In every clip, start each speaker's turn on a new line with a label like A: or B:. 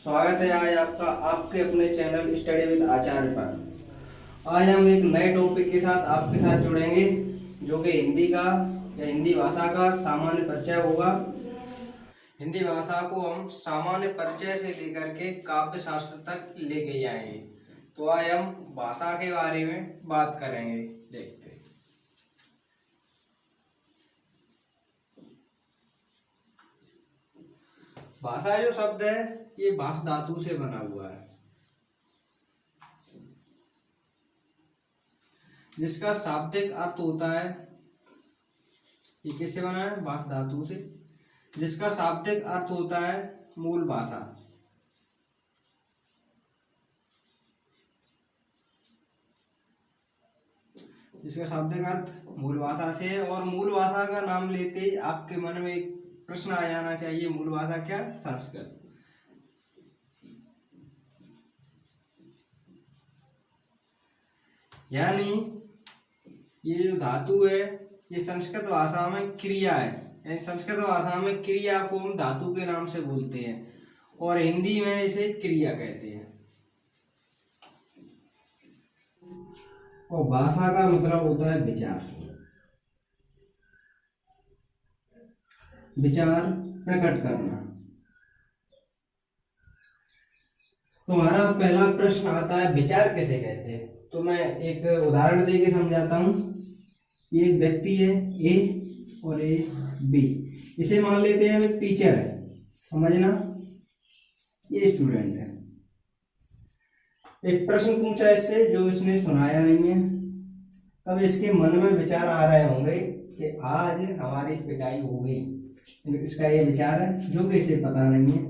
A: स्वागत है आज आपका आपके अपने चैनल स्टडी विद आचार्य पर। आज हम एक नए टॉपिक के साथ आपके साथ जुड़ेंगे जो कि हिंदी का या हिंदी भाषा का सामान्य परिचय होगा। हिंदी भाषा को हम सामान्य परिचय से लेकर के काव्य शास्त्र तक लेके जाएंगे। तो आज हम भाषा के बारे में बात करेंगे। देखते हैं। भाषा जो शब्द है ये भाष धातु से बना हुआ है, जिसका शाब्दिक अर्थ होता है, ये किससे बना है? भाष धातु से, जिसका शाब्दिक अर्थ होता है मूल भाषा। जिसका शाब्दिक अर्थ मूल भाषा से है। और मूल भाषा का नाम लेते ही आपके मन में एक प्रश्न आ जाना चाहिए, मूल भाषा क्या? संस्कृत। यानी ये जो धातु है ये संस्कृत भाषा में क्रिया है, यानी संस्कृत भाषा में क्रिया को हम धातु के नाम से बोलते हैं और हिंदी में इसे क्रिया कहते हैं। और भाषा का मतलब होता है विचार, विचार प्रकट करना। तो हमारा पहला प्रश्न आता है विचार किसे कहते हैं? तो मैं एक उदाहरण देके समझाता हूँ। ये एक व्यक्ति है ए और ए बी, इसे मान लेते हैं टीचर है, समझना, ये स्टूडेंट है। एक प्रश्न पूछा इससे जो इसने सुनाया नहीं है, तब इसके मन में विचार आ रहे होंगे कि आज हमारी पिटाई हो गई, इसका ये विचार है जो कि इसे पता नहीं है।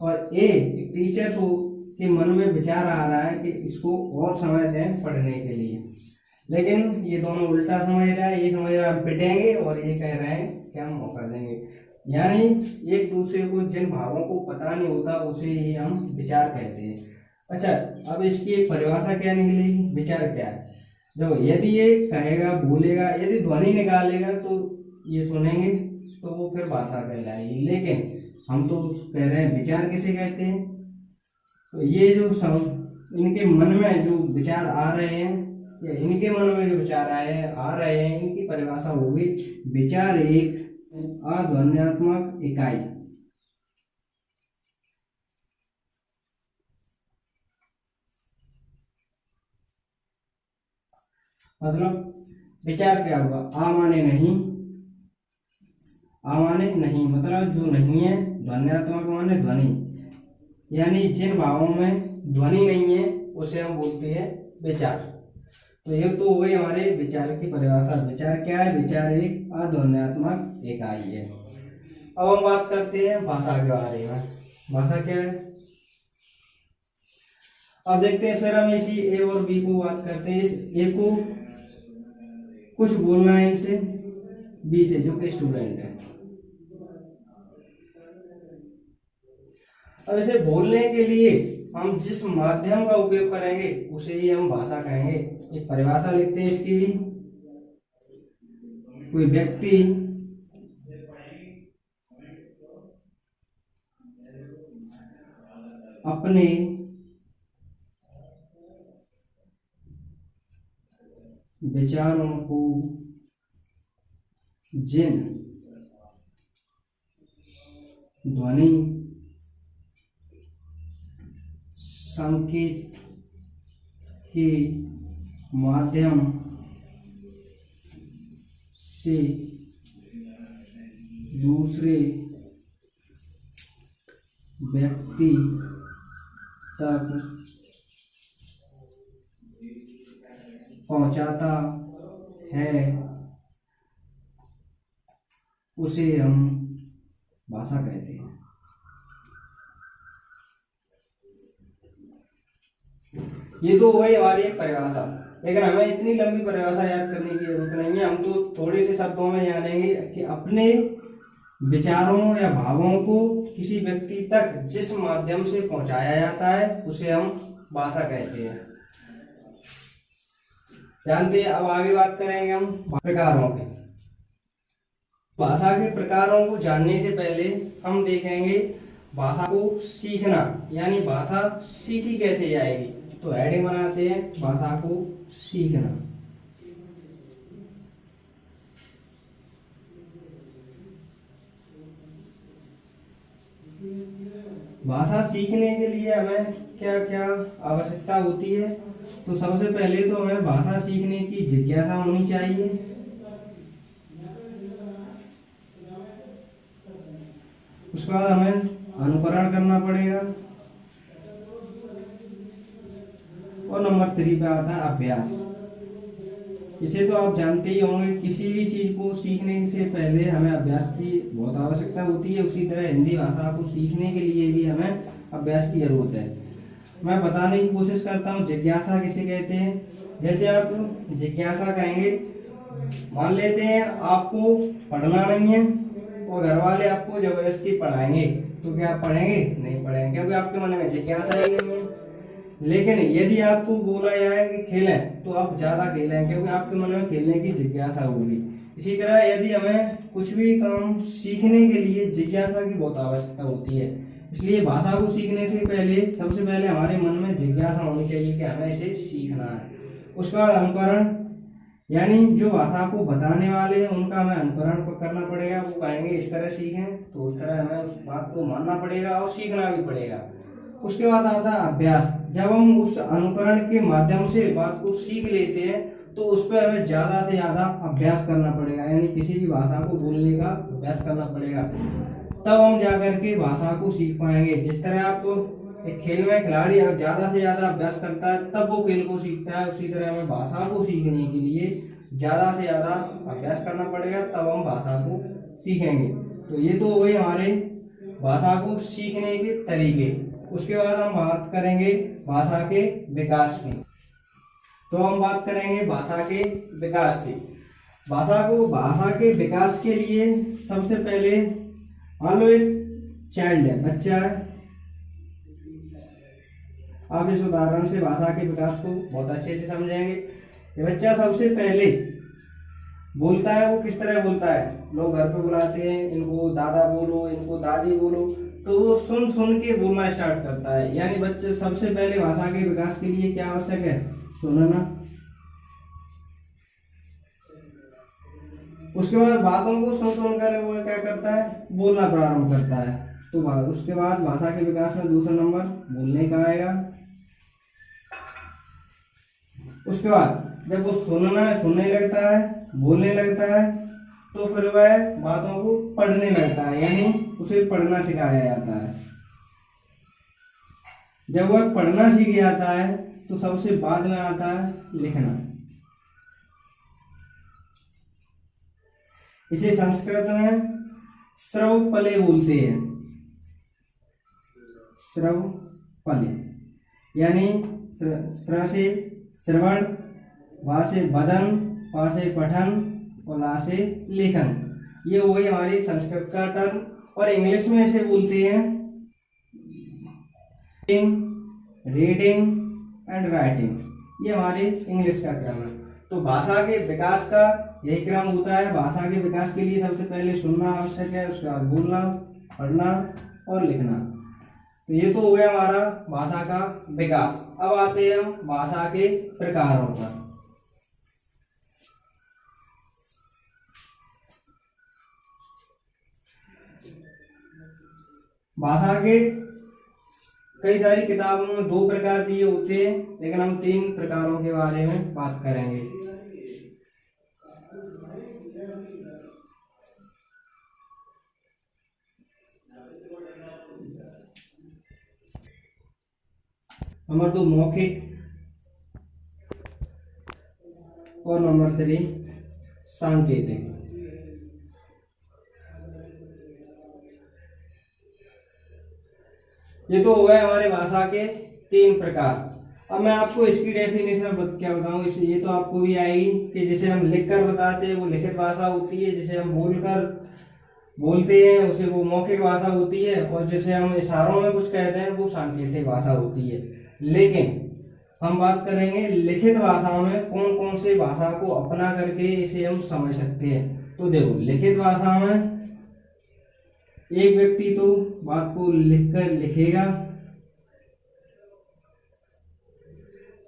A: और ए टीचर को के मन में विचार आ रहा है कि इसको और समय दें पढ़ने के लिए, लेकिन ये दोनों उल्टा समझ रहा है। ये समझ रहा है पिटेंगे और ये कह रहे हैं कि हम मौका देंगे। यानी एक दूसरे को जिन भावों को पता नहीं होता उसे ही हम विचार कहते हैं। अच्छा, अब इसकी एक परिभाषा क्या निकलेगी? विचार क्या है? देखो, यदि ये कहेगा, बोलेगा, यदि ध्वनि निकालेगा तो ये सुनेंगे तो वो फिर भाषा कहलाएगी। लेकिन हम तो कह रहे हैं विचार किसे कहते हैं। तो ये जो इनके मन में जो विचार आ रहे हैं या इनके मन में जो विचार आ रहे हैं, इनकी परिभाषा होगी विचार एक अध्वन्यात्मक इकाई। मतलब विचार क्या होगा? आ माने नहीं, आ माने नहीं मतलब जो नहीं है, ध्वन्यात्मक माने ध्वनि, यानी जिन भावों में ध्वनि नहीं है उसे हम बोलते हैं विचार। तो ये तो हो गई हमारे विचार की परिभाषा। विचार क्या है? विचार एक अध्वन्यात्मक इकाई है। अब हम बात करते हैं भाषा के बारे में। भाषा क्या है? अब देखते हैं, फिर हम इसी ए और बी को बात करते हैं। इस ए को कुछ बोलना है इनसे, बी से जो कि स्टूडेंट है। अब इसे बोलने के लिए हम जिस माध्यम का उपयोग करेंगे उसे ही हम भाषा कहेंगे। एक परिभाषा लिखते हैं इसकी भी। कोई व्यक्ति अपने विचारों को जिन ध्वनि, संकेत के माध्यम से दूसरे व्यक्ति तक पहुंचाता है उसे हम भाषा कहते हैं। ये तो हो गई हमारी परिभाषा, लेकिन हमें इतनी लंबी परिभाषा याद करने की जरूरत नहीं है। हम तो थोड़े से शब्दों में जानेंगे कि अपने विचारों या भावों को किसी व्यक्ति तक जिस माध्यम से पहुंचाया जाता है उसे हम भाषा कहते हैं। जानते हैं। अब आगे बात करेंगे हम प्रकारों के। भाषा के प्रकारों को जानने से पहले हम देखेंगे भाषा को सीखना, यानी भाषा सीखी कैसे जाएगी। तो हेडिंग बनाते हैं भाषा को सीखना। भाषा सीखने के लिए हमें क्या क्या आवश्यकता होती है। तो सबसे पहले तो हमें भाषा सीखने की जिज्ञासा होनी चाहिए। उसके बाद हमें अनुकरण करना पड़ेगा। और नंबर 3 पे आता है अभ्यास। इसे तो आप जानते ही होंगे, किसी भी चीज को सीखने से पहले हमें अभ्यास की बहुत आवश्यकता होती है। उसी तरह हिंदी भाषा को सीखने के लिए भी हमें अभ्यास की जरूरत है। मैं बताने की कोशिश करता हूँ जिज्ञासा किसे कहते हैं। जैसे आप जिज्ञासा कहेंगे, मान लेते हैं आपको पढ़ना नहीं है और घर वाले आपको जबरदस्ती पढ़ाएंगे, तो क्या आप पढ़ेंगे? नहीं पढ़ेंगे, क्योंकि आपके मन में जिज्ञासा ही नहीं है। लेकिन यदि आपको बोला जाए कि खेलें, तो आप ज्यादा खेलें, क्योंकि आपके मन में खेलने की जिज्ञासा होगी। इसी तरह यदि हमें कुछ भी काम सीखने के लिए जिज्ञासा की बहुत आवश्यकता होती है। इसलिए भाषा को सीखने से पहले सबसे पहले हमारे मन में जिज्ञासा होनी चाहिए कि हमें इसे सीखना है। उसके बाद अनुकरण, यानी जो भाषा को बताने वाले हैं उनका हमें अनुकरण करना पड़ेगा। वो कहेंगे इस तरह सीखें, तो उस तरह हमें उस बात को मानना पड़ेगा और सीखना भी पड़ेगा। उसके बाद आता है अभ्यास। जब हम उस अनुकरण के माध्यम से बात को सीख लेते हैं, तो उस पर हमें ज्यादा से ज्यादा अभ्यास करना पड़ेगा, यानी किसी भी भाषा को बोलने का अभ्यास करना पड़ेगा। तब हम जाकर के भाषा को सीख पाएंगे। जिस तरह आप एक खेल में खिलाड़ी ज्यादा से ज्यादा अभ्यास करता है तब वो खेल को सीखता है, उसी तरह हमें भाषा को सीखने के लिए ज्यादा से ज्यादा अभ्यास करना पड़ेगा, तब हम भाषा को सीखेंगे। तो ये तो हो गए हमारे भाषा को सीखने के तरीके। उसके बाद हम बात करेंगे भाषा के विकास की। तो हम बात करेंगे भाषा के विकास की। भाषा के विकास के लिए सबसे पहले मान लो एक चाइल्ड है, बच्चा है। आप इस उदाहरण से भाषा के विकास को बहुत अच्छे से समझेंगे। ये बच्चा सबसे पहले बोलता है, वो किस तरह बोलता है? लोग घर पे बुलाते हैं, इनको दादा बोलो, इनको दादी बोलो, तो वो सुन सुन के बोलना स्टार्ट करता है। यानी बच्चे सबसे पहले भाषा के विकास के लिए क्या आवश्यक है? सुनना। उसके बाद बातों को सुन सुनकर वो क्या करता है? बोलना प्रारंभ करता है। तो उसके बाद भाषा के विकास में दूसरा नंबर बोलने का आएगा। उसके बाद जब वो सुनने लगता है, बोलने लगता है, तो फिर वह बातों को पढ़ने लगता है, यानी उसे पढ़ना सिखाया जाता है। जब वह पढ़ना सीख जाता है तो सबसे बाद में आता है लिखना। इसे संस्कृत में श्रवपले बोलते हैं। श्रवपले यानी श्र से श्रवण, वा से बदन, पा से पठन और ला से लेखन। ये हो गई हमारी संस्कृत का टर्म। और इंग्लिश में इसे बोलते हैं रीडिंग एंड राइटिंग। ये हमारे इंग्लिश का क्रम है। तो भाषा के विकास का यही क्रम होता है। भाषा के विकास के लिए सबसे पहले सुनना आवश्यक है, उसके बाद बोलना, पढ़ना और लिखना। तो ये तो हो गया हमारा भाषा का विकास। अब आते हैं हम भाषा के प्रकारों पर। भाषा के कई सारी किताबों में 2 प्रकार दिए होते हैं, लेकिन हम 3 प्रकारों के बारे में बात करेंगे। नंबर 2 मौखिक और नंबर 3 सांकेतिक। ये तो हो गए हमारे भाषा के 3 प्रकार। अब मैं आपको इसकी डेफिनेशन क्या बताऊं, ये तो आपको भी आएगी कि जिसे हम लिखकर बताते हैं वो लिखित भाषा होती है, जिसे हम बोलते हैं उसे वो मौखिक भाषा होती है, और जिसे हम इशारों में कुछ कहते हैं वो सांकेतिक भाषा होती है। लेकिन हम बात करेंगे लिखित भाषा में कौन कौन से भाषा को अपना करके इसे हम समझ सकते हैं। तो देखो, लिखित भाषा में एक व्यक्ति तो बात को लिखकर लिखेगा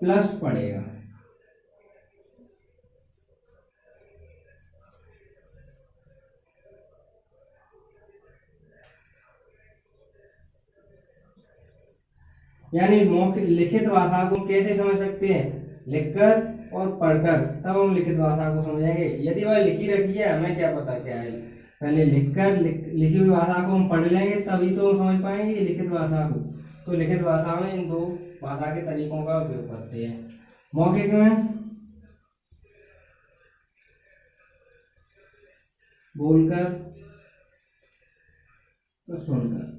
A: प्लस पढ़ेगा। यानी मौखिक लिखित भाषा को कैसे समझ सकते हैं, लिखकर और पढ़कर, तब हम लिखित भाषा को समझेंगे। यदि वह लिखी रखी है, हमें क्या पता क्या है, पहले लिखकर लिखी हुई भाषा को हम पढ़ लेंगे तभी तो हम समझ पाएंगे लिखित भाषा को। तो लिखित भाषा में इन दो भाषा के तरीकों का उपयोग करते हैं। मौखिक में बोलकर तो सुनकर।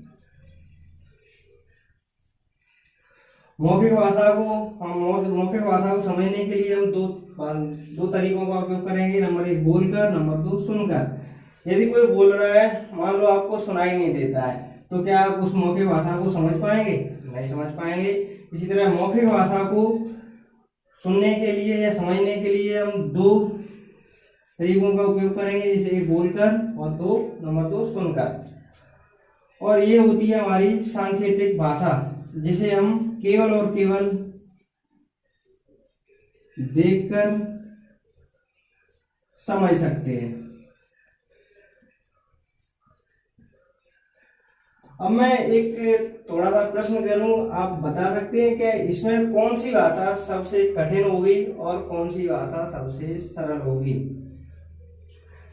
A: मौखिक भाषा को समझने के लिए हम दो तरीकों का उपयोग करेंगे। नंबर 1 बोलकर, नंबर 2 सुनकर। यदि कोई बोल रहा है, मान लो आपको सुनाई नहीं देता है, तो क्या आप उस मौखिक भाषा को समझ पाएंगे? नहीं समझ पाएंगे। इसी तरह मौखिक भाषा को सुनने के लिए या समझने के लिए हम दो तरीकों का उपयोग करेंगे, जैसे 1 बोलकर और नंबर 2 सुनकर। और ये होती है हमारी सांकेतिक भाषा, जिसे हम केवल और केवल देखकर समझ सकते हैं। अब मैं एक थोड़ा सा प्रश्न करूं, आप बता सकते हैं कि इसमें कौन सी भाषा सबसे कठिन होगी और कौन सी भाषा सबसे सरल होगी?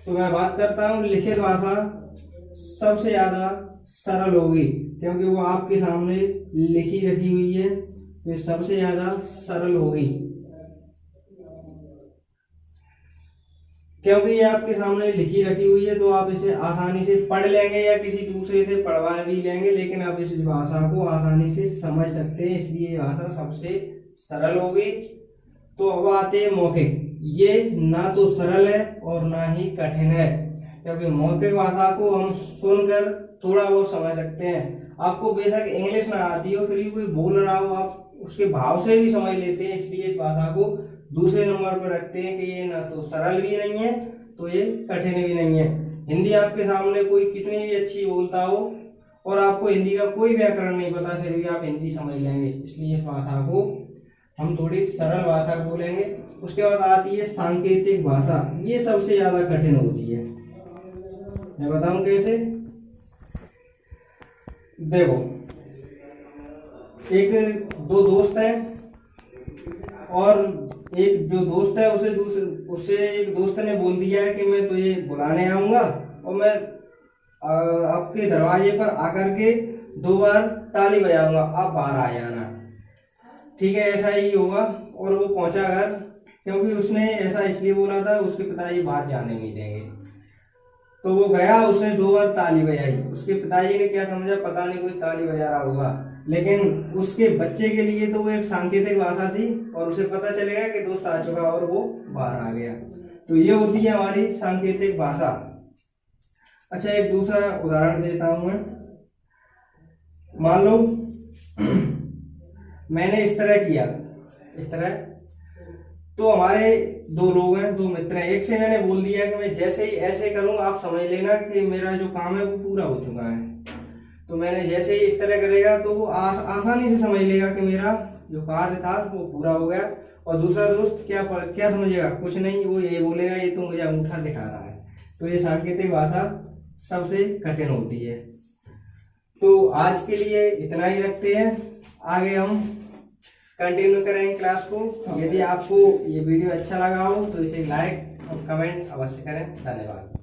A: तो मैं बात करता हूं, लिखित भाषा सबसे ज्यादा सरल होगी, क्योंकि वो आपके सामने लिखी रखी हुई है, तो ये सबसे ज्यादा सरल होगी, क्योंकि ये आपके सामने लिखी रखी हुई है। तो आप इसे आसानी से पढ़ लेंगे या किसी दूसरे से पढ़वा भी लेंगे, लेकिन आप इस भाषा को आसानी से समझ सकते हैं, इसलिए ये भाषा सबसे सरल होगी। तो अब आते हैं मौखिक। ये ना तो सरल है और ना ही कठिन है, क्योंकि मौखिक भाषा को हम सुनकर थोड़ा बहुत समझ सकते हैं। आपको बेशक इंग्लिश ना आती हो, फिर भी कोई बोल रहा हो, आप उसके भाव से भी समझ लेते हैं, इसलिए इस भाषा को दूसरे नंबर पर रखते हैं कि ये ना तो सरल भी नहीं है तो ये कठिन भी नहीं है। हिंदी आपके सामने कोई कितनी भी अच्छी बोलता हो और आपको हिंदी का कोई व्याकरण नहीं पता, फिर भी आप हिंदी समझ लेंगे, इसलिए इस भाषा को हम थोड़ी सरल भाषा बोलेंगे। उसके बाद आती है सांकेतिक भाषा। ये सबसे ज्यादा कठिन होती है। मैं बताऊं कैसे? देखो, दो दोस्त हैं और एक जो दोस्त है उससे एक दोस्त ने बोल दिया है कि मैं तुझे बुलाने आऊंगा और मैं आपके दरवाजे पर आकर के 2 बार ताली बजाऊंगा, आप बाहर आ जाना। ठीक है, ऐसा ही होगा। और वो पहुंचा घर, क्योंकि उसने ऐसा इसलिए बोला था, उसके पिताजी बाहर जाने नहीं देंगे। तो वो गया, उसने 2 बार ताली बजाई। उसके पिताजी ने क्या समझा, पता नहीं कोई ताली बजा रहा होगा, लेकिन उसके बच्चे के लिए तो वो एक सांकेतिक भाषा थी और उसे पता चलेगा कि दोस्त आ चुका और वो बाहर आ गया। तो ये होती है हमारी सांकेतिक भाषा। अच्छा, एक दूसरा उदाहरण देता हूं मैं। मान लो मैंने इस तरह किया, इस तरह, तो हमारे 2 लोग हैं, 2 मित्र हैं। एक से मैंने बोल दिया कि मैं जैसे ही ऐसे करूंगा आप समझ लेना कि मेरा जो काम है वो पूरा हो चुका है। तो मैंने जैसे ही इस तरह करेगा तो वो आसानी से समझ लेगा कि मेरा जो कार्य था वो पूरा हो गया। और दूसरा दोस्त क्या समझेगा, कुछ नहीं, वो ये बोलेगा ये तो मुझे अंगूठा दिखा रहा है। तो ये सांकेतिक भाषा सबसे कठिन होती है। तो आज के लिए इतना ही रखते हैं, आगे हम कंटिन्यू करेंगे क्लास को। यदि आपको ये वीडियो अच्छा लगा हो तो इसे लाइक और कमेंट अवश्य करें। धन्यवाद।